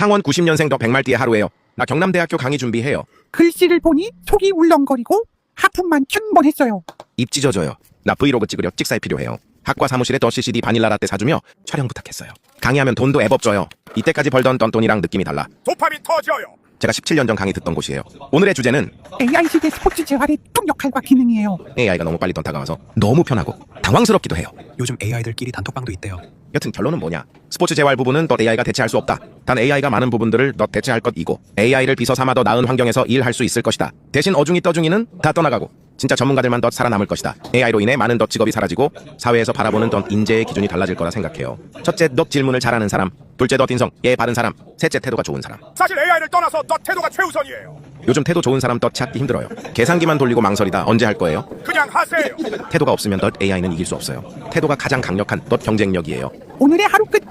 창원 90년생 더 백말띠의 하루예요. 나 경남대학교 강의 준비해요. 글씨를 보니 속이 울렁거리고 하품만 춘번했어요. 입 찢어져요. 나 브이로그 찍으려 찍사에 필요해요. 학과 사무실에 더 CCD 바닐라 라떼 사주며 촬영 부탁했어요. 강의하면 돈도 애법 줘요. 이때까지 벌던 돈이랑 느낌이 달라. 도파민 터져요. 제가 17년 전 강의 듣던 곳이에요. 오늘의 주제는 AI 시대 스포츠 재활의 총 역할과 기능이에요. AI가 너무 빨리 다가와서 너무 편하고 당황스럽기도 해요. 요즘 AI들끼리 단톡방도 있대요. 여튼 결론은 뭐냐? 스포츠 재활 부분은 더 AI가 대체할 수 없다. 단 AI가 많은 부분들을 더 대체할 것이고 AI를 비서 삼아 더 나은 환경에서 일할 수 있을 것이다. 대신 어중이 떠중이는 다 떠나가고 진짜 전문가들만 더 살아남을 것이다. AI로 인해 많은 더 직업이 사라지고 사회에서 바라보는 더 인재의 기준이 달라질 거라 생각해요. 첫째, 더 질문을 잘하는 사람. 둘째, 더 딘성, 예 바른 사람. 셋째, 태도가 좋은 사람. 사실 AI를 떠나서 너 태도가 최우선이에요. 요즘 태도 좋은 사람 더 찾기 힘들어요. 계산기만 돌리고 망설이다. 언제 할 거예요? 그냥 하세요. 태도가 없으면 더 AI는 이길 수 없어요. 태도가 가장 강력한 더 경쟁력이에요. 오늘의 하루 끝.